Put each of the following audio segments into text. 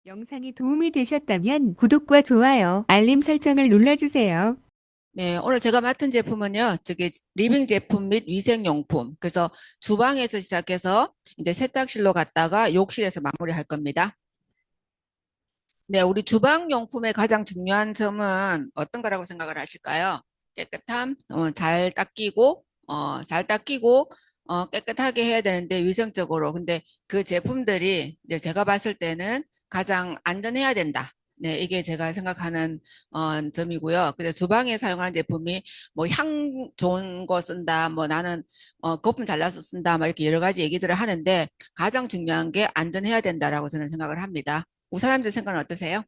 영상이 도움이 되셨다면 구독과 좋아요, 알림 설정을 눌러주세요. 네, 오늘 제가 맡은 제품은요, 리빙 제품 및 위생용품. 그래서 주방에서 시작해서 이제 세탁실로 갔다가 욕실에서 마무리할 겁니다. 네, 우리 주방용품의 가장 중요한 점은 어떤 거라고 생각을 하실까요? 깨끗함, 잘 닦이고, 깨끗하게 해야 되는데 위생적으로. 근데 그 제품들이 이제 제가 봤을 때는 가장 안전해야 된다. 네, 이게 제가 생각하는 점이고요. 근데 주방에 사용하는 제품이 뭐 향 좋은 거 쓴다, 뭐 나는 거품 잘라서 쓴다, 막 이렇게 여러 가지 얘기들을 하는데 가장 중요한 게 안전해야 된다라고 저는 생각을 합니다. 우사람들 생각은 어떠세요?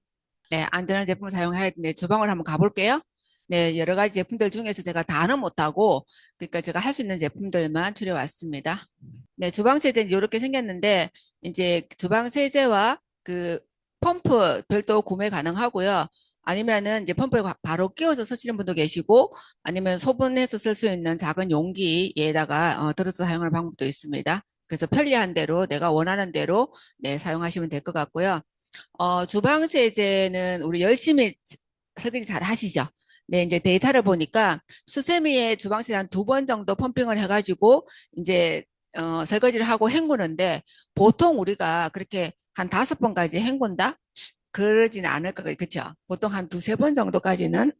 네, 안전한 제품을 사용해야 되는데 주방을 한번 가볼게요. 네, 여러 가지 제품들 중에서 제가 다는 못하고, 그러니까 제가 할 수 있는 제품들만 추려왔습니다. 네, 주방 세제는 이렇게 생겼는데, 이제 주방 세제와 그 펌프 별도 구매 가능하고요. 아니면은 이제 펌프에 바로 끼워서 쓰시는 분도 계시고, 아니면 소분해서 쓸 수 있는 작은 용기에다가 들어서 사용하는 방법도 있습니다. 그래서 편리한 대로 내가 원하는 대로 네, 사용하시면 될 것 같고요. 주방 세제는 우리 열심히 설거지 잘 하시죠? 네, 이제 데이터를 보니까 수세미에 주방 세제 한 두 번 정도 펌핑을 해가지고 이제 설거지를 하고 헹구는데 보통 우리가 그렇게 한 다섯 번까지 헹군다? 그러지는 않을 거예요. 그렇죠? 보통 한 두세 번 정도까지는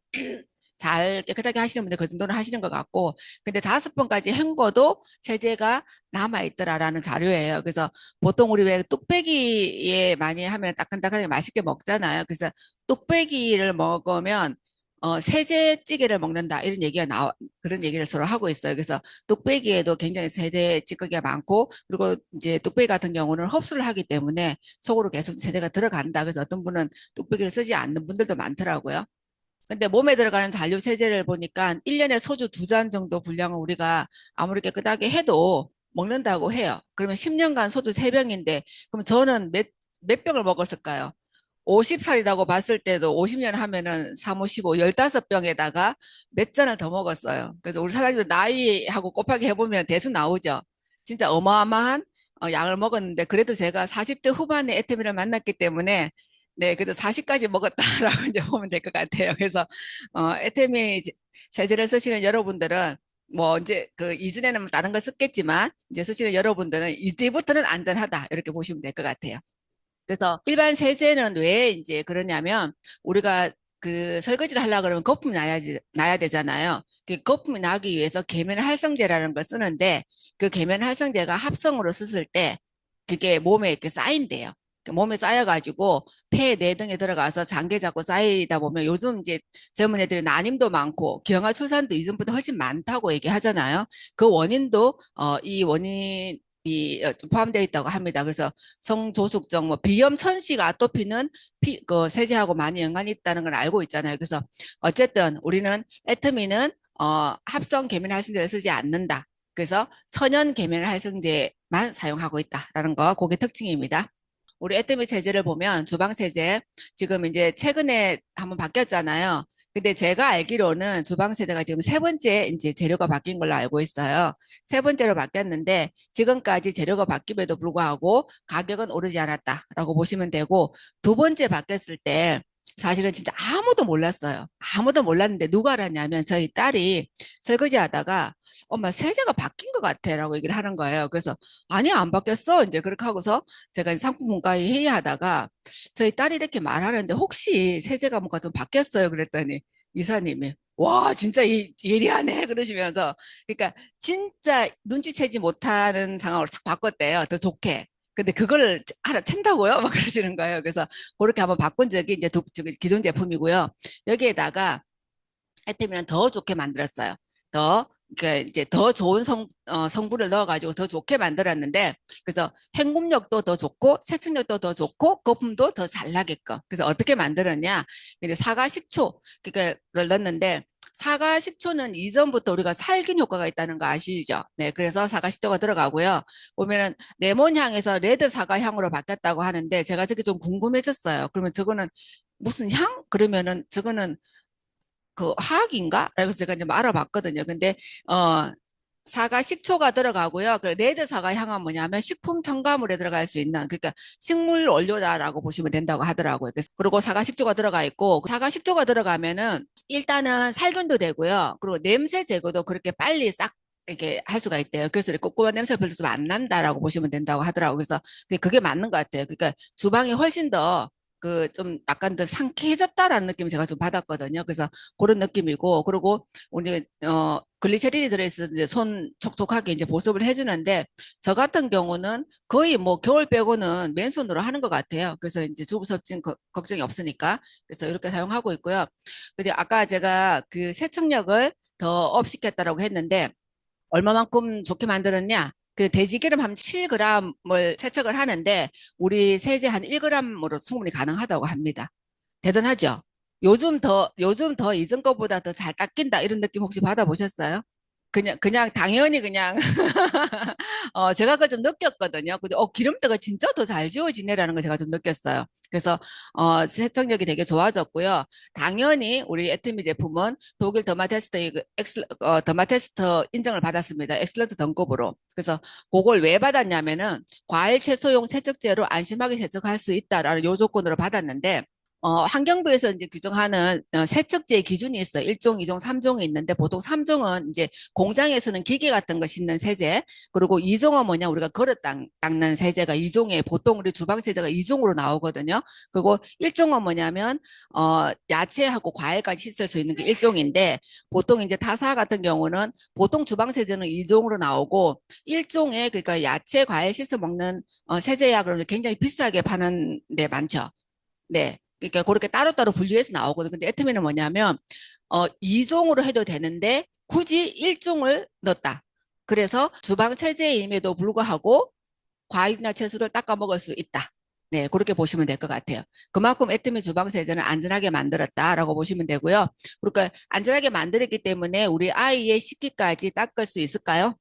잘 깨끗하게 하시는 분들 그 정도는 하시는 것 같고, 근데 다섯 번까지 헹궈도 세제가 남아있더라라는 자료예요. 그래서 보통 우리 왜 뚝배기에 많이 하면 따끈따끈하게 맛있게 먹잖아요. 그래서 뚝배기를 먹으면 세제찌개를 먹는다 이런 얘기가 그런 얘기를 서로 하고 있어요. 그래서 뚝배기에도 굉장히 세제 찌꺼기가 많고, 그리고 이제 뚝배기 같은 경우는 흡수를 하기 때문에 속으로 계속 세제가 들어간다. 그래서 어떤 분은 뚝배기를 쓰지 않는 분들도 많더라고요. 근데 몸에 들어가는 잔류 세제를 보니까 1년에 소주 두 잔 정도 분량을 우리가 아무리 깨끗하게 해도 먹는다고 해요. 그러면 10년간 소주 세병인데 그럼 저는 몇 병을 먹었을까요? 50살이라고 봤을 때도 50년 하면은 3, 5, 15, 15병에다가 몇 잔을 더 먹었어요. 그래서 우리 사장님도 나이하고 곱하기 해보면 대충 나오죠. 진짜 어마어마한 양을 먹었는데 그래도 제가 40대 후반에 에테미를 만났기 때문에 네, 그래도 40까지 먹었다라고 이제 보면 될 것 같아요. 그래서 에테미 세제를 쓰시는 여러분들은 뭐 이제 그 이전에는 뭐 다른 걸 썼겠지만 이제 쓰시는 여러분들은 이제부터는 안전하다 이렇게 보시면 될 것 같아요. 그래서 일반 세제는 왜 이제 그러냐면 우리가 그 설거지를 하려고 그러면 거품이 나야 되잖아요. 그 거품이 나기 위해서 계면 활성제라는 걸 쓰는데 그 계면 활성제가 합성으로 썼을 때 그게 몸에 이렇게 쌓인대요. 그 몸에 쌓여가지고 폐 내등에 들어가서 장기 잡고 쌓이다 보면 요즘 이제 젊은 애들이 난임도 많고 경화초산도 이전보다 훨씬 많다고 얘기하잖아요. 그 원인도 이 원인이 좀 포함되어 있다고 합니다. 그래서 성조숙증, 뭐 비염, 천식, 아토피는 그 세제하고 많이 연관이 있다는 걸 알고 있잖아요. 그래서 어쨌든 우리는 애터미는 합성 계면 활성제를 쓰지 않는다. 그래서 천연 계면 활성제만 사용하고 있다라는 거, 그게 특징입니다. 우리 애터미 세제를 보면 주방 세제 지금 이제 최근에 한번 바뀌었잖아요. 근데 제가 알기로는 주방 세제가 지금 세 번째 이제 재료가 바뀐 걸로 알고 있어요. 세 번째로 바뀌었는데 지금까지 재료가 바뀜에도 불구하고 가격은 오르지 않았다라고 보시면 되고, 두 번째 바뀌었을 때 사실은 진짜 아무도 몰랐어요. 아무도 몰랐는데 누가 알았냐면 저희 딸이 설거지 하다가 엄마 세제가 바뀐 것 같아라고 얘기를 하는 거예요. 그래서 아니 안 바뀌었어 이제 그렇게 하고서 제가 상품분과에 회의하다가 저희 딸이 이렇게 말하는데 혹시 세제가 뭔가 좀 바뀌었어요 그랬더니 이사님이 와 진짜 예리하네 그러시면서, 그러니까 진짜 눈치채지 못하는 상황으로 탁 바꿨대요. 더 좋게. 근데 그거를 알아챈다고요? 막 그러시는 거예요. 그래서 그렇게 한번 바꾼 적이 이제 저기 기존 제품이고요. 여기에다가 아이템이랑 더 좋게 만들었어요. 더, 그러니까 이제 더 좋은 성분을 넣어가지고 더 좋게 만들었는데, 그래서 헹굼력도 더 좋고, 세척력도 더 좋고, 거품도 더 잘 나게끔. 그래서 어떻게 만들었냐? 이제 사과 식초, 그러니까를 넣었는데, 사과 식초는 이전부터 우리가 살균 효과가 있다는 거 아시죠? 네, 그래서 사과 식초가 들어가고요. 보면은 레몬 향에서 레드 사과 향으로 바뀌었다고 하는데, 제가 저게 좀 궁금해졌어요. 그러면 저거는 무슨 향? 그러면은 저거는 그 화학인가? 그래서 제가 이제 알아봤거든요. 근데 어 사과 식초가 들어가고요. 그 레드 사과 향은 뭐냐면 식품 첨가물에 들어갈 수 있는, 그러니까 식물 원료다라고 보시면 된다고 하더라고요. 그리고 사과 식초가 들어가 있고, 사과 식초가 들어가면은 일단은 살균도 되고요. 그리고 냄새 제거도 그렇게 빨리 싹 이렇게 할 수가 있대요. 그래서 이렇게 꿉꿉한 냄새가 별로 좀 안 난다라고 보시면 된다고 하더라고요. 그래서 그게 맞는 것 같아요. 그러니까 주방이 훨씬 더 그 좀 약간 더 상쾌해졌다라는 느낌을 제가 좀 받았거든요. 그래서 그런 느낌이고, 그리고 우리 글리세린이 들어있어서 이제 손 촉촉하게 이제 보습을 해주는데, 저 같은 경우는 거의 뭐 겨울 빼고는 맨손으로 하는 것 같아요. 그래서 이제 주부섭진 걱정이 없으니까 그래서 이렇게 사용하고 있고요. 근데 아까 제가 그 세척력을 더 업시켰다라고 했는데, 얼마만큼 좋게 만들었냐? 그 돼지기름 한 7g을 세척을 하는데 우리 세제 한 1g으로 충분히 가능하다고 합니다. 대단하죠? 요즘 더 이전 거보다 더 잘 닦인다 이런 느낌 혹시 받아보셨어요? 그냥 당연히 그냥 제가 그걸 좀 느꼈거든요. 근데 기름때가 진짜 더 잘 지워지네라는 걸 제가 좀 느꼈어요. 그래서 세척력이 되게 좋아졌고요. 당연히 우리 에트미 제품은 독일 더마테스트 인정을 받았습니다. 엑셀런트 등급으로. 그래서 그걸 왜 받았냐면은 과일 채소용 세척제로 안심하게 세척할 수 있다라는 요 조건으로 받았는데, 환경부에서 이제 규정하는 세척제의 기준이 있어요. 1종, 2종, 3종이 있는데 보통 3종은 이제 공장에서는 기계 같은 거 씻는 세제, 그리고 2종은 뭐냐, 우리가 그릇 닦는 세제가 2종에 보통 우리 주방 세제가 2종으로 나오거든요. 그리고 1종은 뭐냐면 야채하고 과일까지 씻을 수 있는 게 1종인데, 보통 이제 타사 같은 경우는 보통 주방 세제는 2종으로 나오고 1종에, 그러니까 야채, 과일 씻어 먹는 세제야 그러면 굉장히 비싸게 파는 데 많죠. 네. 그러니까 그렇게 따로따로 분류해서 나오거든요. 근데 애터미는 뭐냐면 2종으로 해도 되는데 굳이 1종을 넣었다. 그래서 주방 세제임에도 불구하고 과일이나 채소를 닦아 먹을 수 있다. 네, 그렇게 보시면 될 것 같아요. 그만큼 애터미 주방 세제는 안전하게 만들었다라고 보시면 되고요. 그러니까 안전하게 만들었기 때문에 우리 아이의 식기까지 닦을 수 있을까요?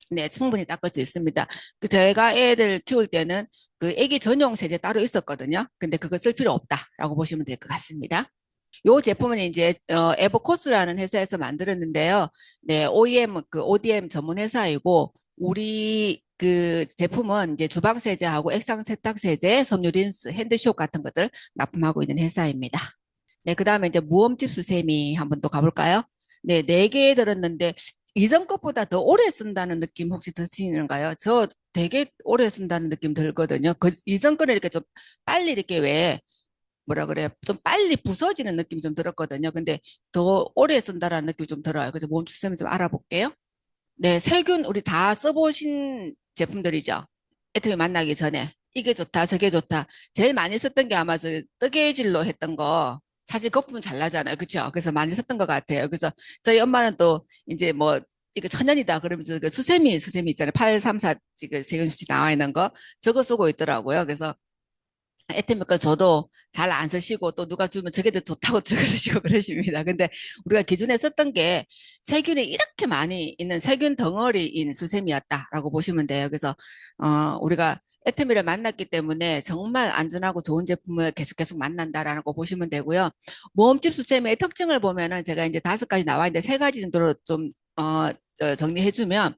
네, 충분히 닦을 수 있습니다. 제가 애들 키울 때는 그 애기 전용 세제 따로 있었거든요. 근데 그거 쓸 필요 없다라고 보시면 될 것 같습니다. 요 제품은 이제 에버코스라는 회사에서 만들었는데요. 네, OEM 그 ODM 전문 회사이고, 우리 그 제품은 이제 주방 세제하고 액상 세탁 세제, 섬유 린스, 핸드쇼 같은 것들 납품하고 있는 회사입니다. 네, 그다음에 이제 무홈집 수세미 한번 또 가볼까요? 네, 4개 들었는데 이전 것보다 더 오래 쓴다는 느낌 혹시 드시는가요? 저 되게 오래 쓴다는 느낌 들거든요. 이전 거는 이렇게 좀 빨리 이렇게 왜 뭐라 그래요? 좀 빨리 부서지는 느낌이 좀 들었거든요. 근데 더 오래 쓴다라는 느낌이 좀 들어요. 그래서 몸 주세미 좀 알아볼게요. 네, 세균 우리 다 써보신 제품들이죠. 애터미 만나기 전에 이게 좋다, 저게 좋다. 제일 많이 썼던 게 아마 저 뜨개질로 했던 거. 사실 거품은 잘 나잖아요, 그렇죠? 그래서 많이 썼던 것 같아요. 그래서 저희 엄마는 또 이제 뭐 이거 천연이다 그러면서 그 수세미 있잖아요. 834 지금 세균수치 나와 있는 거 저거 쓰고 있더라고요. 그래서 애터미 걸 저도 잘 안 쓰시고 또 누가 주면 저게 더 좋다고 저거 쓰시고 그러십니다. 근데 우리가 기존에 썼던 게 세균이 이렇게 많이 있는 세균 덩어리인 수세미였다라고 보시면 돼요. 그래서 우리가 애터미를 만났기 때문에 정말 안전하고 좋은 제품을 계속 만난다라고 보시면 되고요. 모험집 수세미의 특징을 보면은 제가 이제 5가지 나와 있는데 3가지 정도로 좀 정리해주면,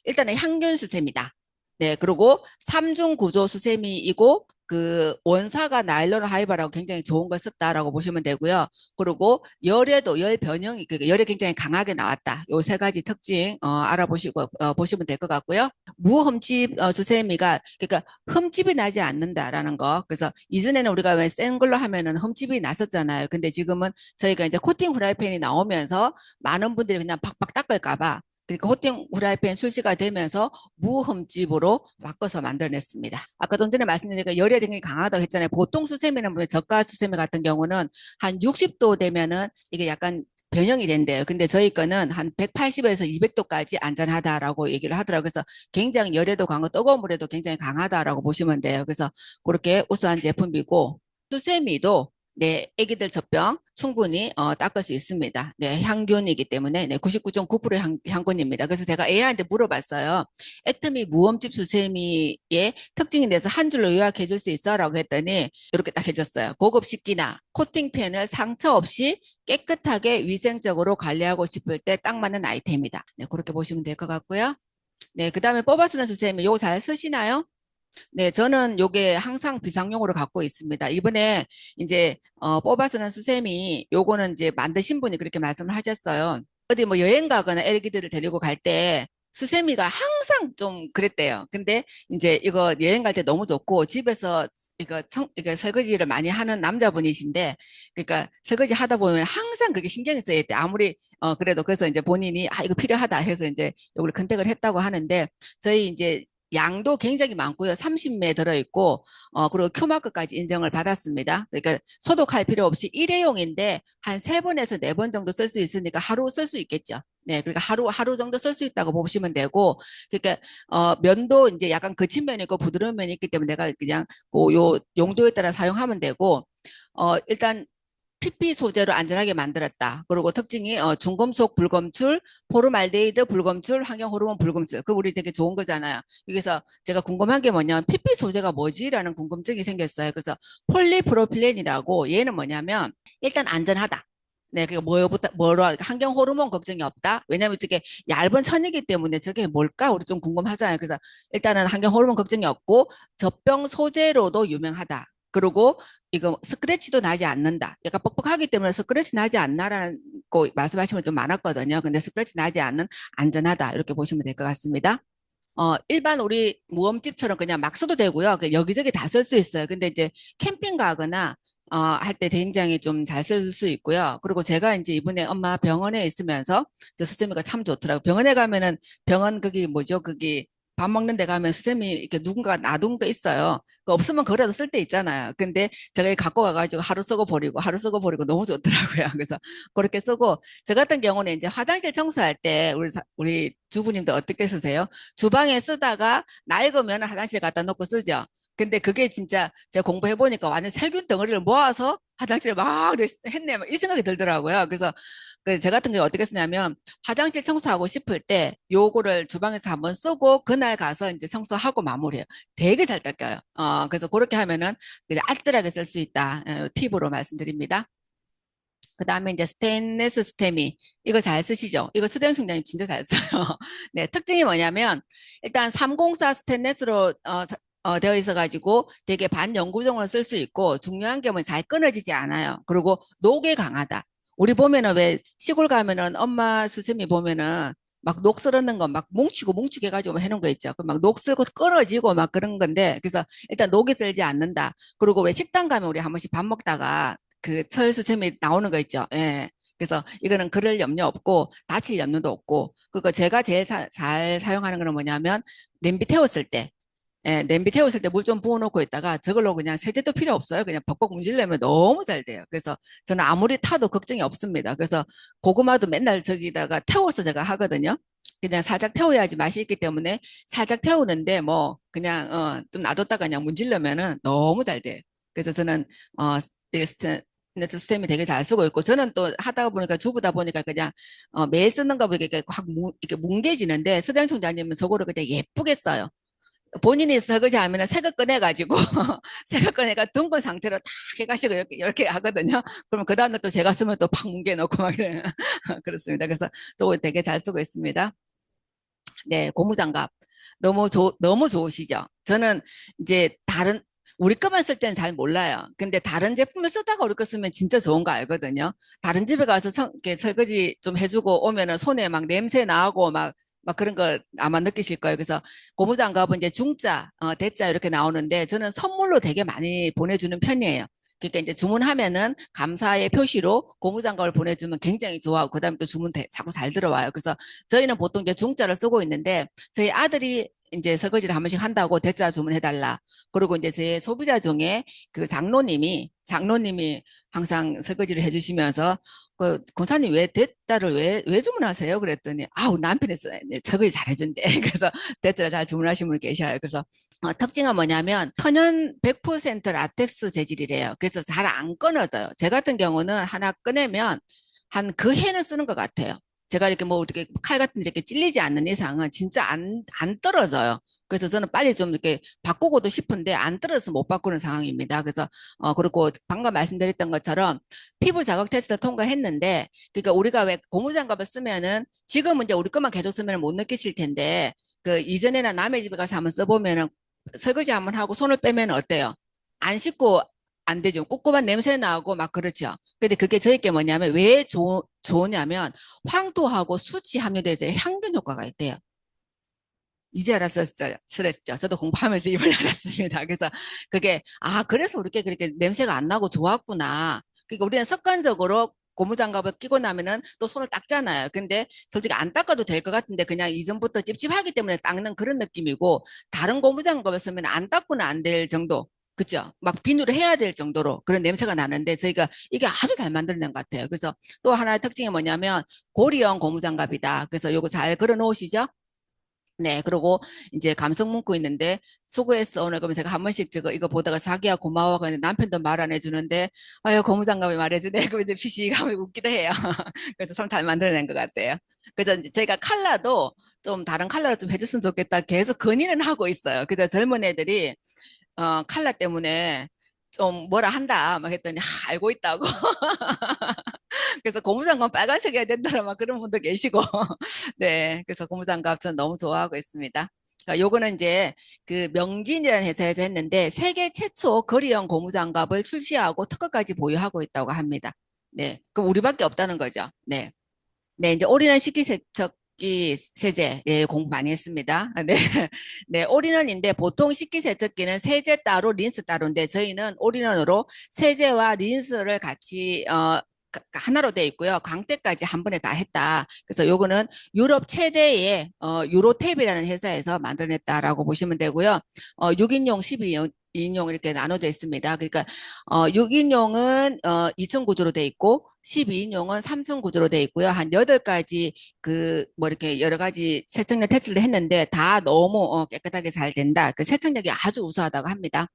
일단은 향균 수세미다. 네, 그리고 3중 구조 수세미이고 그 원사가 나일론 하이바라고 굉장히 좋은 걸 썼다라고 보시면 되고요. 그리고 열에도 열 변형이 그러니까 열이 굉장히 강하게 나왔다. 요 3가지 특징 알아보시고 보시면 될 것 같고요. 무흠집 수세미가 그러니까 흠집이 나지 않는다라는 거. 그래서 이전에는 우리가 왜 센 걸로 하면은 흠집이 났었잖아요. 근데 지금은 저희가 이제 코팅 후라이팬이 나오면서 많은 분들이 그냥 팍팍 닦을까 봐, 그러니까 코팅 후라이팬 출시가 되면서 무흠집으로 바꿔서 만들어냈습니다. 아까 좀 전에 말씀드린 열이 굉장히 강하다고 했잖아요. 보통 수세미는 저가 수세미 같은 경우는 한 60도 되면은 이게 약간 변형이 된대요. 근데 저희 거는 한 180에서 200도까지 안전하다라고 얘기를 하더라고요. 그래서 굉장히 열에도 강하고 뜨거운 물에도 굉장히 강하다라고 보시면 돼요. 그래서 그렇게 우수한 제품이고, 수세미도 네, 애기들 젖병, 충분히 닦을 수 있습니다. 네, 향균이기 때문에 네, 99.9%의 향균입니다. 그래서 제가 AI한테 물어봤어요. 애터미 무엄집 수세미의 특징에 대해서 한 줄로 요약해 줄 수 있어? 라고 했더니 이렇게 딱 해줬어요. 고급 식기나 코팅펜을 상처 없이 깨끗하게 위생적으로 관리하고 싶을 때 딱 맞는 아이템이다. 네, 그렇게 보시면 될 것 같고요. 네, 그 다음에 뽑아 쓰는 수세미 요거 잘 쓰시나요? 네, 저는 요게 항상 비상용으로 갖고 있습니다. 이번에 이제 뽑아 쓰는 수세미 요거는 이제 만드신 분이 그렇게 말씀을 하셨어요. 어디 뭐 여행 가거나 애기들을 데리고 갈 때 수세미가 항상 좀 그랬대요. 근데 이제 이거 여행 갈 때 너무 좋고 집에서 이거 설거지를 많이 하는 남자분이신데 그러니까 설거지 하다 보면 항상 그게 신경이 쓰여야 돼. 아무리 그래도 그래서 이제 본인이 이거 필요하다 해서 이제 요걸 컨택을 했다고 하는데 저희 이제 양도 굉장히 많고요. 30매 들어있고, 그리고 큐마크까지 인정을 받았습니다. 그러니까 소독할 필요 없이 일회용인데 한 3번에서 4번 정도 쓸 수 있으니까 하루 쓸 수 있겠죠. 네, 그러니까 하루 정도 쓸 수 있다고 보시면 되고, 그러니까, 면도 이제 약간 거친 면이 있고 부드러운 면이 있기 때문에 내가 그냥 요 용도에 따라 사용하면 되고, 일단 PP 소재로 안전하게 만들었다. 그리고 특징이 중금속 불검출, 포름알데히드 불검출, 환경 호르몬 불검출. 그 우리 되게 좋은 거잖아요. 여기서 제가 궁금한 게 뭐냐면 PP 소재가 뭐지라는 궁금증이 생겼어요. 그래서 폴리프로필렌이라고 얘는 뭐냐면 일단 안전하다. 네, 그게 뭐로 환경 호르몬 걱정이 없다. 왜냐면 저게 얇은 천이기 때문에 저게 뭘까? 우리 좀 궁금하잖아요. 그래서 일단은 환경 호르몬 걱정이 없고 젖병 소재로도 유명하다. 그리고 이거 스크래치도 나지 않는다. 약간 뻑뻑하기 때문에 스크래치 나지 않나라는 거 말씀하시면 좀 많았거든요. 근데 스크래치 나지 않는 안전하다. 이렇게 보시면 될 것 같습니다. 일반 우리 무엄집처럼 그냥 막 써도 되고요. 여기저기 다 쓸 수 있어요. 근데 이제 캠핑 가거나 할 때 굉장히 좀 잘 쓸 수 있고요. 그리고 제가 이제 이번에 엄마 병원에 있으면서 저 수세미가 참 좋더라고요. 병원에 가면은 병원 거기 뭐죠? 거기 밥 먹는 데 가면 수세미 이렇게 누군가 놔둔 거 있어요. 그 없으면 그거라도 쓸 때 있잖아요. 근데 제가 갖고 가가지고 하루 쓰고 버리고 하루 쓰고 버리고 너무 좋더라고요. 그래서 그렇게 쓰고 저 같은 경우는 이제 화장실 청소할 때 우리 주부님들 어떻게 쓰세요? 주방에 쓰다가 낡으면 화장실 갖다 놓고 쓰죠. 근데 그게 진짜 제가 공부해 보니까 완전 세균 덩어리를 모아서 화장실에 막 했네. 이 생각이 들더라고요. 그래서 저 같은 경우 어떻게 쓰냐면 화장실 청소하고 싶을 때 요거를 주방에서 한번 쓰고 그날 가서 이제 청소하고 마무리해요. 되게 잘 닦여요. 그래서 그렇게 하면은 그냥 알뜰하게 쓸 수 있다. 팁으로 말씀드립니다. 그 다음에 이제 스테인레스 스테미. 이거 잘 쓰시죠? 이거 스댕 총장님 진짜 잘 써요. 네, 특징이 뭐냐면 일단 304 스테인레스로 되어 있어가지고 되게 반영구적으로 쓸 수 있고 중요한 게 뭐 잘 끊어지지 않아요. 그리고 녹에 강하다. 우리 보면은 왜 시골 가면은 엄마 수세미 보면은 막 녹 슬었는 거 막 뭉치고 뭉치게 해가지고 해놓은 거 있죠. 막 녹 슬고 끊어지고 막 그런 건데 그래서 일단 녹이 슬지 않는다. 그리고 왜 식당 가면 우리 한 번씩 밥 먹다가 그 철수샘이 나오는 거 있죠. 예. 그래서 이거는 그럴 염려 없고 다칠 염려도 없고 그리고 제가 제일 잘 사용하는 거는 뭐냐면 냄비 태웠을 때 냄비 태웠을 때 물 좀 부어놓고 있다가 저걸로 그냥 세제도 필요 없어요. 그냥 벅벅 문질르면 너무 잘 돼요. 그래서 저는 아무리 타도 걱정이 없습니다. 그래서 고구마도 맨날 저기다가 태워서 제가 하거든요. 그냥 살짝 태워야지 맛이 있기 때문에 살짝 태우는데 뭐 그냥 좀 놔뒀다가 그냥 문질르면은 너무 잘 돼요. 그래서 저는 되게 시스템이 되게 잘 쓰고 있고 저는 또 하다 보니까 주부다 보니까 그냥 매일 쓰는 거 보니까 이렇게 뭉개지는데 서장 총장님은 저거를 그냥 예쁘게 써요. 본인이 설거지 하면은 새거 꺼내가지고 새거 꺼내가 둥근 상태로 탁 해가지고 이렇게 하거든요. 그러면 그 다음에 또 제가 쓰면 또 팍 뭉개놓고 막 이래. 그렇습니다. 그래서 저거 되게 잘 쓰고 있습니다. 네, 고무장갑. 너무 좋으시죠? 저는 이제 우리 거만 쓸 때는 잘 몰라요. 근데 다른 제품을 쓰다가 우리 거 쓰면 진짜 좋은 거 알거든요. 다른 집에 가서 이렇게 설거지 좀 해주고 오면은 손에 막 냄새 나고 막 그런 거 아마 느끼실 거예요. 그래서 고무장갑은 이제 중자, 대자 이렇게 나오는데 저는 선물로 되게 많이 보내주는 편이에요. 그러니까 이제 주문하면은 감사의 표시로 고무장갑을 보내주면 굉장히 좋아하고 그다음에 또 주문 자꾸 잘 들어와요. 그래서 저희는 보통 이제 중자를 쓰고 있는데 저희 아들이 이제 설거지를 한 번씩 한다고 대자 주문해달라. 그리고 이제 제 소비자 중에 그 장로님이 장로님이 항상 설거지를 해주시면서 그 권사님 왜 대짜를 왜 주문하세요? 그랬더니 아우 남편이 설거지 잘해준대. 그래서 대짜를 잘 주문하시는 분이 계셔요. 그래서 특징은 뭐냐면 천연 100% 라텍스 재질이래요. 그래서 잘 안 끊어져요. 제 같은 경우는 하나 꺼내면 한 그 해는 쓰는 것 같아요. 제가 이렇게 뭐 이렇게 칼 같은 데 이렇게 찔리지 않는 이상은 진짜 안 떨어져요. 그래서 저는 빨리 좀 이렇게 바꾸고도 싶은데 안 떨어져서 못 바꾸는 상황입니다. 그래서 그리고 방금 말씀드렸던 것처럼 피부 자극 테스트를 통과했는데 그러니까 우리가 왜 고무장갑을 쓰면은 지금은 이제 우리 것만 계속 쓰면 못 느끼실 텐데 그 이전에나 남의 집에 가서 한번 써보면은 설거지 한번 하고 손을 빼면 어때요? 안 씻고 안 되죠. 꿉꿉한 냄새 나고 막 그렇죠. 근데 그게 저희께 뭐냐면 왜 좋으냐면 황토하고 수치 함유돼서 향균 효과가 있대요. 이제 알았었어요. 그랬죠. 저도 공부하면서 이번에 알았습니다. 그래서 그게, 아, 그래서 우리게 그렇게 냄새가 안 나고 좋았구나. 그러니까 우리는 습관적으로 고무장갑을 끼고 나면은 또 손을 닦잖아요. 근데 솔직히 안 닦아도 될 것 같은데 그냥 이전부터 찝찝하기 때문에 닦는 그런 느낌이고 다른 고무장갑을 쓰면 안 닦고는 안 될 정도. 그죠? 막 비누를 해야 될 정도로 그런 냄새가 나는데 저희가 이게 아주 잘 만들어낸 것 같아요. 그래서 또 하나의 특징이 뭐냐면 고리형 고무장갑이다. 그래서 요거 잘 걸어 놓으시죠? 네, 그리고 이제 감성 문구 있는데, 수고했어. 오늘 그러면 제가 한 번씩 이거 보다가 자기야 고마워. 근데 남편도 말 안 해주는데, 아유, 고무장갑이 말해주네. 그럼 이제 피식 하면 웃기도 해요. 그래서 참 잘 만들어낸 것 같아요. 그래서 이제 저희가 컬러도 좀 다른 컬러로 좀 해줬으면 좋겠다. 계속 건의는 하고 있어요. 그래서 젊은 애들이, 컬러 때문에 좀 뭐라 한다. 막 했더니, 알고 있다고. 그래서 고무장갑 빨간색 해야 된다라 막 그런 분도 계시고. 네. 그래서 고무장갑 전 너무 좋아하고 있습니다. 요거는 이제 그 명진이라는 회사에서 했는데 세계 최초 거리형 고무장갑을 출시하고 특허까지 보유하고 있다고 합니다. 네. 그럼 우리밖에 없다는 거죠. 네. 네. 이제 올인원 식기세척기 세제, 예, 공부 많이 했습니다. 네. 네. 올인원인데 보통 식기세척기는 세제 따로, 린스 따로인데 저희는 올인원으로 세제와 린스를 같이, 하나로 돼 있고요. 광택까지 한 번에 다 했다. 그래서 요거는 유럽 최대의 유로탭이라는 회사에서 만들어냈다라고 보시면 되고요. 6인용, 12인용 이렇게 나눠져 있습니다. 그러니까 6인용은 2층 구조로 돼 있고 12인용은 3층 구조로 돼 있고요. 한 8가지 그 뭐 이렇게 여러 가지 세척력 테스트를 했는데 다 너무 깨끗하게 잘 된다. 그 세척력이 아주 우수하다고 합니다.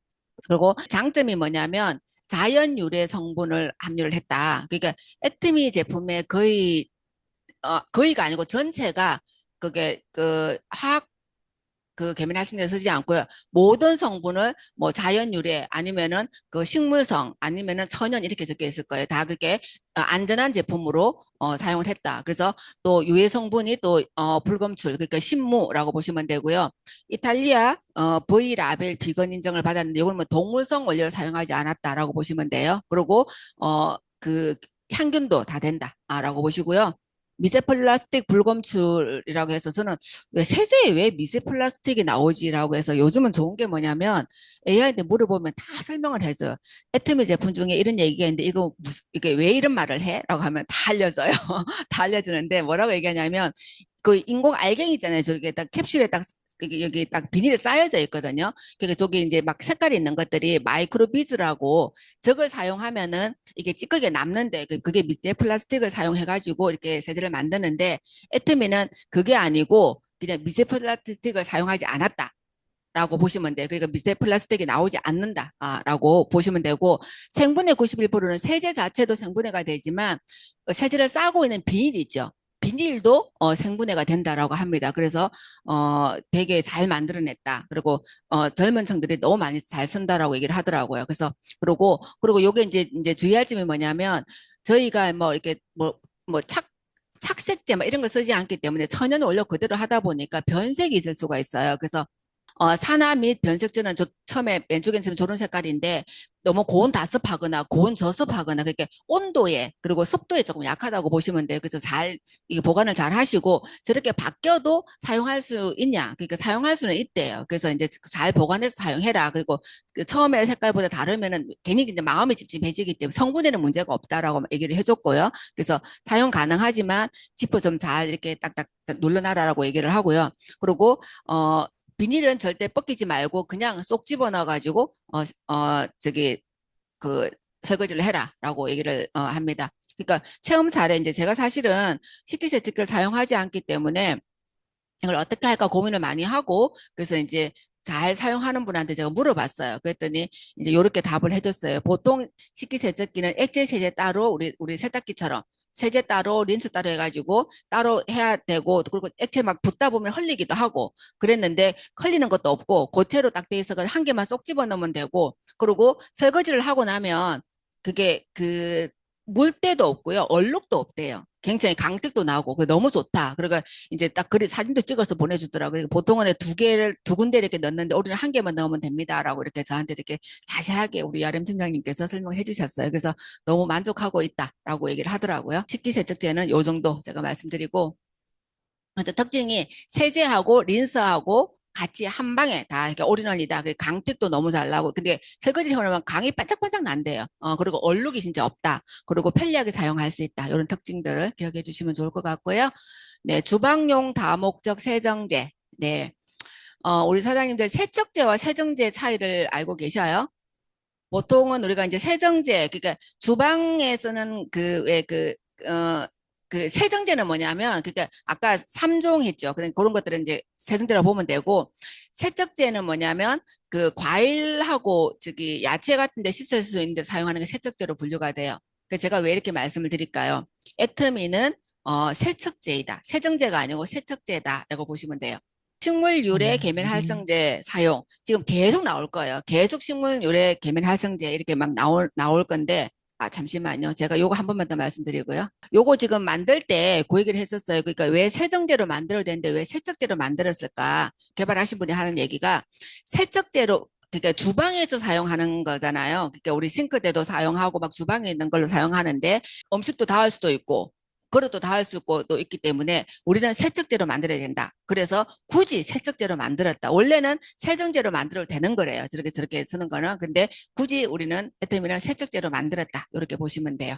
그리고 장점이 뭐냐면 자연 유래 성분을 함유를 했다. 그러니까 애트미 제품의 거의가 아니고 전체가 그게 그 화학 그 계면활성제 쓰지 않고요. 모든 성분을 뭐 자연 유래 아니면은 그 식물성 아니면은 천연 이렇게 적혀 있을 거예요. 다 그렇게 안전한 제품으로 사용을 했다. 그래서 또 유해 성분이 또 불검출 그러니까 신무라고 보시면 되고요. 이탈리아 V 라벨 비건 인정을 받았는데 이건 뭐 동물성 원료를 사용하지 않았다라고 보시면 돼요. 그리고 그 향균도 다 된다라고 보시고요. 미세 플라스틱 불검출이라고 해서 저는 왜 세제에 왜 미세 플라스틱이 나오지라고 해서 요즘은 좋은 게 뭐냐면 AI한테 물어보면 다 설명을 해줘요. 애터미 제품 중에 이런 얘기가 있는데 이게 왜 이런 말을 해? 라고 하면 다 알려줘요. 다 알려주는데 뭐라고 얘기하냐면 그 인공 알갱이 있잖아요. 저렇게 딱 캡슐에 딱 여기 딱 비닐에 쌓여져 있거든요. 그러니까 저기 이제 막 색깔이 있는 것들이 마이크로비즈라고 저걸 사용하면은 이게 찌꺼기가 남는데 그게 미세 플라스틱을 사용해가지고 이렇게 세제를 만드는데 애터미는 그게 아니고 그냥 미세 플라스틱을 사용하지 않았다. 라고 보시면 돼요. 그러니까 미세 플라스틱이 나오지 않는다라고 보시면 되고 생분해 91%는 세제 자체도 생분해가 되지만 세제를 싸고 있는 비닐이 있죠. 비닐도 생분해가 된다라고 합니다. 그래서 되게 잘 만들어냈다. 그리고 젊은 층들이 너무 많이 잘 쓴다라고 얘기를 하더라고요. 그래서 그리고 요게 이제 주의할 점이 뭐냐면 저희가 뭐 이렇게 뭐 착색제 막 이런 걸 쓰지 않기 때문에 천연 원료 그대로 하다 보니까 변색이 있을 수가 있어요. 그래서 산화 및 변색제는 처음에 맨쪽에는 저런 색깔인데 너무 고온 다습하거나 고온 저습하거나 그렇게 온도에 그리고 습도에 조금 약하다고 보시면 돼요. 그래서 이게 보관을 잘 하시고 저렇게 바뀌어도 사용할 수 있냐? 그러니까 사용할 수는 있대요. 그래서 이제 잘 보관해서 사용해라. 그리고 그 처음에 색깔보다 다르면은 괜히 이제 마음이 찝찝해지기 때문에 성분에는 문제가 없다라고 얘기를 해줬고요. 그래서 사용 가능하지만 지퍼 좀 잘 이렇게 딱딱 눌러놔라라고 얘기를 하고요. 그리고 비닐은 절대 벗기지 말고 그냥 쏙 집어넣어가지고 저기 그 설거지를 해라라고 얘기를 합니다. 그러니까 체험 사례 이제 제가 사실은 식기세척기를 사용하지 않기 때문에 이걸 어떻게 할까 고민을 많이 하고 그래서 이제 잘 사용하는 분한테 제가 물어봤어요. 그랬더니 이제 이렇게 답을 해줬어요. 보통 식기세척기는 액체 세제 따로 우리 세탁기처럼 세제 따로 린스 따로 해가지고 따로 해야 되고 그리고 액체 막 붓다 보면 흘리기도 하고 그랬는데 흘리는 것도 없고 고체로 딱 돼 있어 한 개만 쏙 집어넣으면 되고 그리고 설거지를 하고 나면 그게 그 물때도 없고요. 얼룩도 없대요. 굉장히 강택도 나오고 그 너무 좋다. 그러니까 이제 딱 그리 사진도 찍어서 보내주더라고요. 보통은 두 군데 이렇게 넣는데 우리는 한 개만 넣으면 됩니다라고 이렇게 저한테 이렇게 자세하게 우리 RM 팀장님께서 설명해 주셨어요. 그래서 너무 만족하고 있다라고 얘기를 하더라고요. 식기세척제는 요 정도 제가 말씀드리고 그래서 특징이 세제하고 린스하고 같이 한 방에 다 이렇게 올인원이다. 강택도 너무 잘 나고 근데 설거지 해보면 강이 반짝반짝 난대요. 그리고 얼룩이 진짜 없다. 그리고 편리하게 사용할 수 있다. 이런 특징들을 기억해 주시면 좋을 것 같고요. 네, 주방용 다목적 세정제. 네, 우리 사장님들 세척제와 세정제 차이를 알고 계셔요? 보통은 우리가 이제 세정제, 그러니까 주방에 쓰는 그 세정제는 뭐냐면, 그러니까 아까 3종 했죠. 그런 것들은 이제 세정제라고 보면 되고, 세척제는 뭐냐면, 그 과일하고 저기 야채 같은 데 씻을 수 있는데 사용하는 게 세척제로 분류가 돼요. 그 제가 왜 이렇게 말씀을 드릴까요? 애터미는 세척제이다. 세정제가 아니고 세척제다라고 보시면 돼요. 식물 유래 계면 활성제 사용 지금 계속 나올 거예요. 계속 식물 유래 계면 활성제 이렇게 막 나올 건데 잠시만요. 제가 요거 한 번만 더 말씀드리고요. 요거 지금 만들 때 그 얘기를 했었어요. 그러니까 왜 세정제로 만들어야 되는데 왜 세척제로 만들었을까? 개발하신 분이 하는 얘기가 세척제로 그러니까 주방에서 사용하는 거잖아요. 그러니까 우리 싱크대도 사용하고 막 주방에 있는 걸로 사용하는데 음식도 닿을 수도 있고 그릇도 닿을 수 있고 또 있기 때문에 우리는 세척제로 만들어야 된다. 그래서 굳이 세척제로 만들었다. 원래는 세정제로 만들어도 되는 거래요. 저렇게 쓰는 거는. 근데 굳이 우리는 애터미는 세척제로 만들었다. 이렇게 보시면 돼요.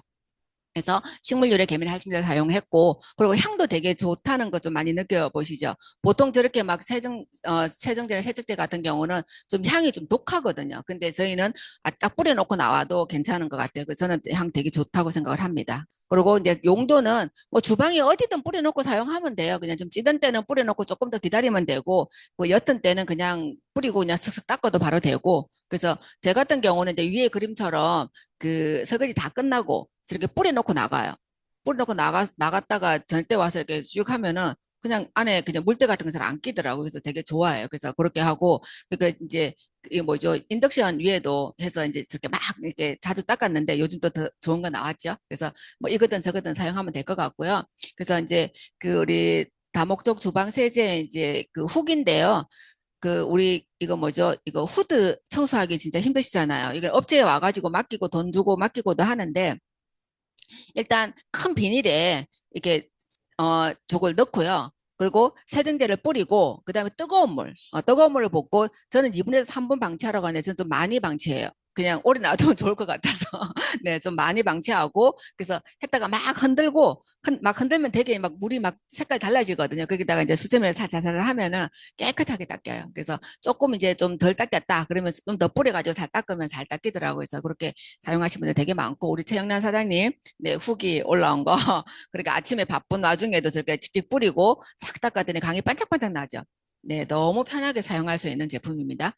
그래서 식물 유래 계면 활성제를 사용했고 그리고 향도 되게 좋다는 거 좀 많이 느껴보시죠. 보통 저렇게 막 세정제나 세척제 같은 경우는 좀 향이 좀 독하거든요. 근데 저희는 딱 뿌려놓고 나와도 괜찮은 것 같아요. 그래서 저는 향 되게 좋다고 생각을 합니다. 그리고 이제 용도는 뭐 주방에 어디든 뿌려놓고 사용하면 돼요. 그냥 좀 찌든 때는 뿌려놓고 조금 더 기다리면 되고 뭐 옅은 때는 그냥 뿌리고 그냥 슥슥 닦아도 바로 되고 그래서 제 같은 경우는 이제 위에 그림처럼 그 설거지 다 끝나고 이렇게 뿌려놓고 나가요. 뿌려놓고 나갔다가 저녁 때 와서 이렇게 쭉 하면은 그냥 안에 그냥 물때 같은 거 잘 안 끼더라고요. 그래서 되게 좋아해요. 그래서 그렇게 하고, 그러니까 이제, 이 뭐죠. 인덕션 위에도 해서 이제 저렇게 막 이렇게 자주 닦았는데 요즘 또 더 좋은 거 나왔죠. 그래서 뭐 이거든 저거든 사용하면 될 것 같고요. 그래서 이제 그 우리 다목적 주방 세제 이제 그 훅인데요. 그 우리 이거 뭐죠? 이거 후드 청소하기 진짜 힘드시잖아요. 이게 업체에 와가지고 맡기고 돈 주고 맡기고도 하는데 일단 큰 비닐에 이렇게 저걸 넣고요. 그리고 세정제를 뿌리고 그다음에 뜨거운 물을 붓고 저는 2분에서 3분 방치하러 가는데 저는 좀 많이 방치해요. 그냥 오래 놔두면 좋을 것 같아서 네, 좀 많이 방치하고 그래서 했다가 막 흔들고 막 흔들면 되게 막 물이 막 색깔 달라지거든요. 거기다가 이제 수세미를 살살살 하면은 깨끗하게 닦여요. 그래서 조금 이제 좀 덜 닦였다 그러면 좀 더 뿌려가지고 잘 닦으면 잘 닦이더라고요. 그래서 그렇게 사용하시는 분들 되게 많고 우리 최영란 사장님 네, 후기 올라온 거 그러니까 아침에 바쁜 와중에도 저렇게 직접 뿌리고 싹 닦았더니 강이 반짝반짝 나죠. 네, 너무 편하게 사용할 수 있는 제품입니다.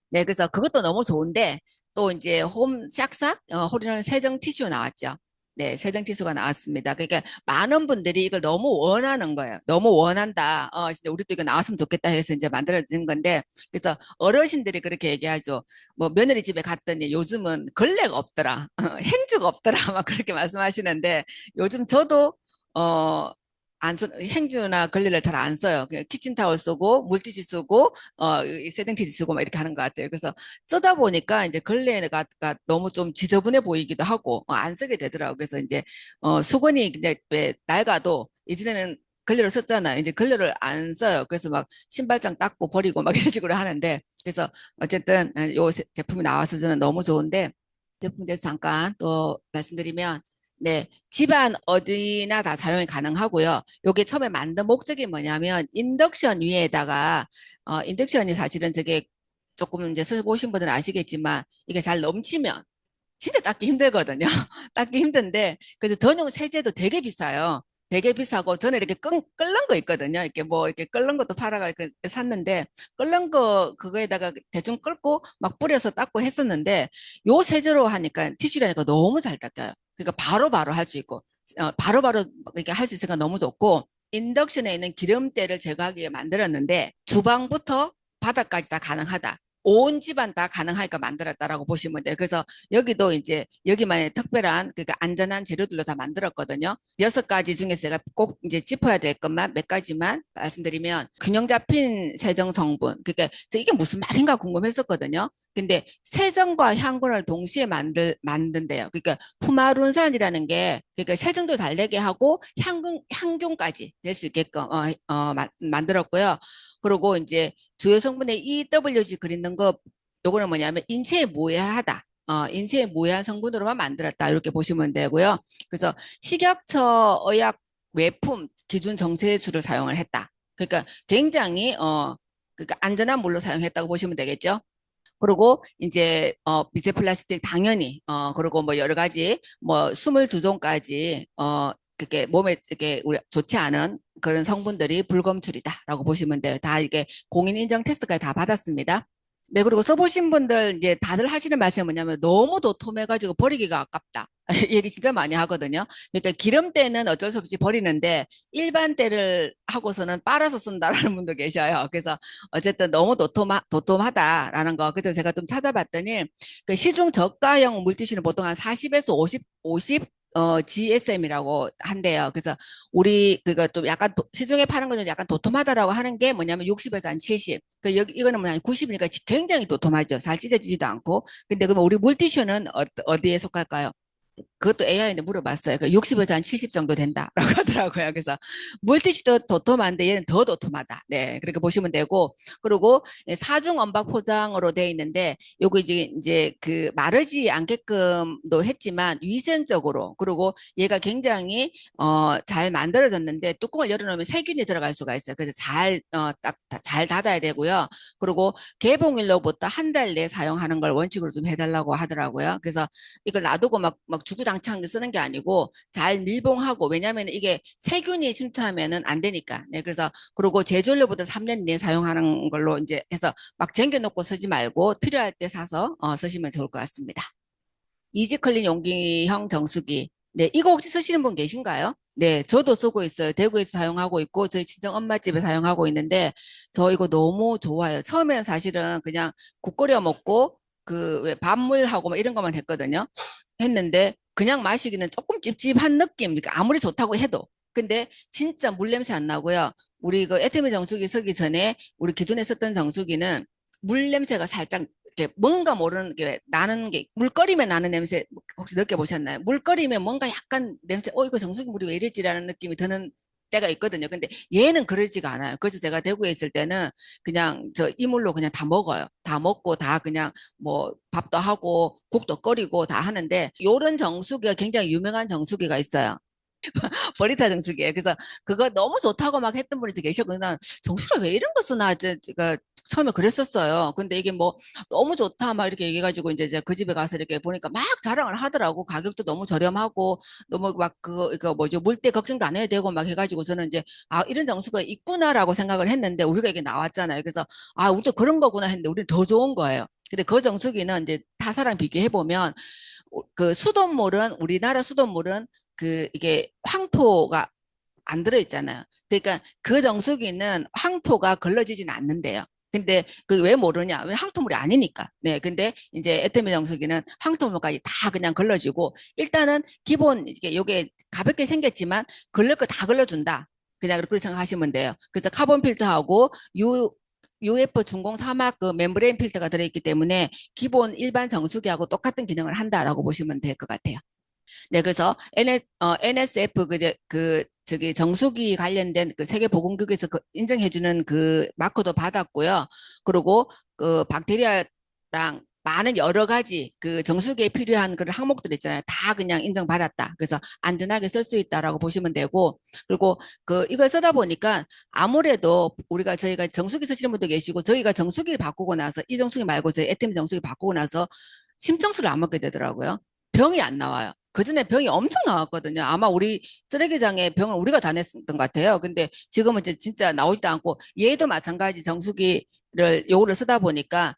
네, 그래서 그것도 너무 좋은데 또 이제 홈 샥싹 홀인원 세정 티슈 나왔죠. 네, 세정 티슈가 나왔습니다. 그러니까 많은 분들이 이걸 너무 원하는 거예요. 너무 원한다. 진짜 우리도 이거 나왔으면 좋겠다 해서 이제 만들어진 건데 그래서 어르신들이 그렇게 얘기하죠. 뭐 며느리 집에 갔더니 요즘은 걸레가 없더라. 행주가 없더라. 막 그렇게 말씀하시는데 요즘 저도 어 행주나 걸레를 잘 안 써요. 그냥 키친타올 쓰고 물티슈 쓰고 이 세정티슈 쓰고 막 이렇게 하는 것 같아요. 그래서 쓰다 보니까 이제 걸레가 너무 좀 지저분해 보이기도 하고 안 쓰게 되더라고요. 그래서 이제 수건이 이제 왜 낡아도 이전에는 걸레를 썼잖아요. 이제 걸레를 안 써요. 그래서 막 신발장 닦고 버리고 막 이런 식으로 하는데 그래서 어쨌든 요 제품이 나와서 저는 너무 좋은데 제품 대해서 잠깐 또 말씀드리면 네, 집안 어디나 다 사용이 가능하고요. 요게 처음에 만든 목적이 뭐냐면 인덕션 위에다가 인덕션이 사실은 저게 조금 이제 써보신 분들은 아시겠지만 이게 잘 넘치면 진짜 닦기 힘들거든요. 닦기 힘든데, 그래서 전용 세제도 되게 비싸요. 되게 비싸고, 전에 이렇게 끓는 거 있거든요. 이렇게 뭐, 이렇게 끓는 것도 팔아가 샀는데, 끓는 거, 그거에다가 대충 끓고 막 뿌려서 닦고 했었는데, 요 세제로 하니까, 티슈라니까 너무 잘 닦여요. 그러니까 바로바로 할 수 있고, 바로바로 이렇게 할 수 있으니까 너무 좋고, 인덕션에 있는 기름때를 제거하기 위해 만들었는데, 주방부터 바닥까지 다 가능하다. 온 집안 다 가능하니까 만들었다라고 보시면 돼요. 그래서 여기도 이제 여기만의 특별한 그러니까 안전한 재료들로 다 만들었거든요. 6가지 중에서 제가 꼭 이제 짚어야 될 것만 몇 가지만 말씀드리면 균형 잡힌 세정 성분. 그러니까 이게 무슨 말인가 궁금했었거든요. 근데 세정과 향분을 동시에 만든대요. 그러니까 푸마룬산이라는 게 그러니까 세정도 잘 되게 하고 향균까지 될 수 있게끔 만들었고요. 그리고 이제 주요 성분의 EWG 그리는 거 요거는 뭐냐면 인체에 무해하다. 인체에 무해한 성분으로만 만들었다. 이렇게 보시면 되고요. 그래서 식약처 의약 외품 기준 정제수를 사용을 했다. 그러니까 굉장히 그러니까 안전한 물로 사용했다고 보시면 되겠죠. 그리고 이제 미세 플라스틱 당연히 그리고 뭐 여러 가지 뭐 22종까지 그게 몸에 이게 우리 좋지 않은 그런 성분들이 불검출이다라고 보시면 돼요. 다 이게 공인 인정 테스트까지 다 받았습니다. 네, 그리고 써보신 분들 이제 다들 하시는 말씀이 뭐냐면 너무 도톰해가지고 버리기가 아깝다. 얘기 진짜 많이 하거든요. 그러니까 기름때는 어쩔 수 없이 버리는데 일반 때를 하고서는 빨아서 쓴다라는 분도 계셔요. 그래서 어쨌든 너무 도톰하다라는 거. 그래서 제가 좀 찾아봤더니 그 시중 저가형 물티슈는 보통 한 40에서 50 GSM이라고 한대요. 그래서 우리 그거 좀 약간 시중에 파는 거는 약간 도톰하다라고 하는 게 뭐냐면 60에서 한 70. 그 여기 이거는 뭐냐 90이니까 굉장히 도톰하죠. 잘 찢어지지도 않고. 근데 그러면 우리 물티슈는 어디에 속할까요? 그것도 AI한테 물어봤어요. 그 60에서 한 70 정도 된다라고 하더라고요. 그래서 물티슈도 도톰한데 얘는 더 도톰하다. 네, 그렇게 보시면 되고 그리고 사중 엄박 포장으로 되어 있는데 요거 이제 그 마르지 않게끔도 했지만 위생적으로 그리고 얘가 굉장히 잘 만들어졌는데 뚜껑을 열어놓으면 세균이 들어갈 수가 있어요. 그래서 딱 잘 닫아야 되고요. 그리고 개봉일로부터 한 달 내 사용하는 걸 원칙으로 좀 해달라고 하더라고요. 그래서 이걸 놔두고 막 주구장창 쓰는 게 아니고 잘 밀봉하고 왜냐하면 이게 세균이 침투하면은 안 되니까. 네, 그래서 그리고 제조일로부터 3년 이내 사용하는 걸로 이제 해서 막 쟁겨놓고 쓰지 말고 필요할 때 사서 쓰시면 좋을 것 같습니다. 이지클린 용기형 정수기. 네, 이거 혹시 쓰시는 분 계신가요? 네, 저도 쓰고 있어요. 대구에서 사용하고 있고, 저희 친정 엄마 집에 사용하고 있는데, 저 이거 너무 좋아요. 처음에는 사실은 그냥 국 끓여 먹고, 그, 왜 밥물하고 막 이런 것만 했거든요. 했는데, 그냥 마시기는 조금 찝찝한 느낌. 그러니까 아무리 좋다고 해도. 근데 진짜 물 냄새 안 나고요. 우리 그 에테미 정수기 쓰기 전에 우리 기존에 썼던 정수기는 물 냄새가 살짝 이렇게 뭔가 모르는 게 나는 게 물끓이면 나는 냄새 혹시 느껴보셨나요? 물끓이면 뭔가 약간 냄새 이거 정수기 물이 왜 이랬지라는 느낌이 드는 때가 있거든요. 근데 얘는 그러지가 않아요. 그래서 제가 대구에 있을 때는 그냥 저 이물로 그냥 다 먹어요. 다 먹고 다 그냥 뭐 밥도 하고 국도 끓이고 다 하는데 요런 정수기가 굉장히 유명한 정수기가 있어요. 버리타 정수기예요. 그래서 그거 너무 좋다고 막 했던 분이 계셨거든요. 난 정수기가 왜 이런 거 쓰나 제가 처음에 그랬었어요. 근데 이게 뭐 너무 좋다 막 이렇게 얘기해가지고 이제 제가 그 집에 가서 이렇게 보니까 막 자랑을 하더라고. 가격도 너무 저렴하고 너무 막 그거 뭐죠 물때 걱정도 안 해야 되고 막 해가지고 저는 이제 이런 정수기가 있구나라고 생각을 했는데 우리가 이게 나왔잖아요. 그래서 우리도 그런 거구나 했는데 우리는 더 좋은 거예요. 근데 그 정수기는 이제 타사랑 비교해 보면 그 수돗물은 우리나라 수돗물은 그 이게 황토가 안 들어있잖아요. 그러니까 그 정수기는 황토가 걸러지진 않는데요. 근데 그 왜 모르냐? 왜 황토물이 아니니까. 네. 근데 이제 에테미 정수기는 황토물까지 다 그냥 걸러지고 일단은 기본 이게 요게 가볍게 생겼지만 걸릴 거 다 걸러준다. 그냥 그렇게 생각하시면 돼요. 그래서 카본 필터하고 UF 중공 사막 그 멤브레인 필터가 들어있기 때문에 기본 일반 정수기하고 똑같은 기능을 한다라고 보시면 될 것 같아요. 네, 그래서 NSF 저기 정수기 관련된 그 세계보건기구에서 인정해주는 그 마크도 받았고요. 그리고 그 박테리아랑 많은 여러 가지 그 정수기에 필요한 그런 항목들 있잖아요. 다 그냥 인정받았다. 그래서 안전하게 쓸 수 있다라고 보시면 되고, 그리고 그 이걸 쓰다 보니까 아무래도 저희가 정수기 쓰시는 분도 계시고, 저희가 정수기를 바꾸고 나서 이 정수기 말고 저희 에템 정수기 바꾸고 나서 심정수를 안 먹게 되더라고요. 병이 안 나와요. 그전에 병이 엄청 나왔거든요. 아마 우리 쓰레기장에 병을 우리가 다 냈었던 것 같아요. 근데 지금은 이제 진짜 나오지도 않고 얘도 마찬가지 정수기를 요거를 쓰다 보니까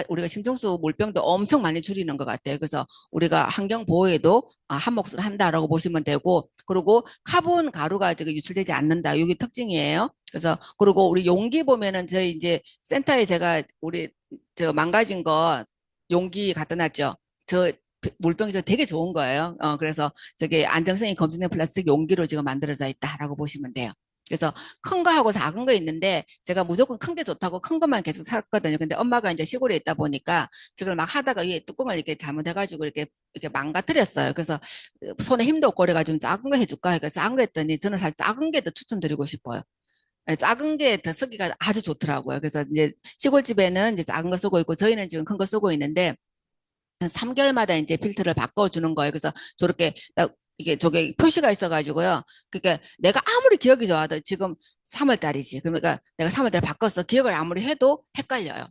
우리가 심층수 물병도 엄청 많이 줄이는 것 같아요. 그래서 우리가 환경 보호에도 한 몫을 한다라고 보시면 되고, 그리고 카본 가루가 지금 유출되지 않는다. 이게 특징이에요. 그래서 그리고 우리 용기 보면은 저희 이제 센터에 제가 우리 저 망가진 거 용기 갖다 놨죠. 저 물병이 저 되게 좋은 거예요. 그래서 저게 안정성이 검증된 플라스틱 용기로 지금 만들어져 있다라고 보시면 돼요. 그래서 큰 거하고 작은 거 있는데 제가 무조건 큰 게 좋다고 큰 것만 계속 샀거든요. 근데 엄마가 이제 시골에 있다 보니까 저걸 막 하다가 위에 뚜껑을 이렇게 잘못해가지고 이렇게 망가뜨렸어요. 그래서 손에 힘도 없고 그래가지고 작은 거 해줄까? 해서 작은 거 했더니 저는 사실 작은 게 더 추천드리고 싶어요. 예, 작은 게 더 쓰기가 아주 좋더라고요. 그래서 이제 시골집에는 이제 작은 거 쓰고 있고 저희는 지금 큰 거 쓰고 있는데 3개월마다 이제 필터를 바꿔주는 거예요. 그래서 저렇게 딱 이게 저게 표시가 있어가지고요. 그러니까 내가 아무리 기억이 좋아도 지금 3월 달이지. 그러니까 내가 3월 달에 바꿨어. 기억을 아무리 해도 헷갈려요.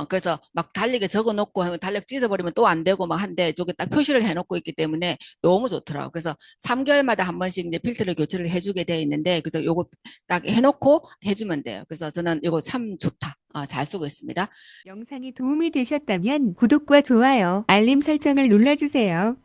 그래서 막 달력에 적어 놓고 하면 달력 찢어버리면 또 안 되고 막 한데 저게 딱 표시를 해놓고 있기 때문에 너무 좋더라고요. 그래서 3개월마다 한 번씩 이제 필터를 교체를 해주게 되어 있는데 그래서 요거 딱 해놓고 해주면 돼요. 그래서 저는 이거 참 좋다. 잘 쓰고 있습니다. 영상이 도움이 되셨다면 구독과 좋아요, 알림 설정을 눌러주세요.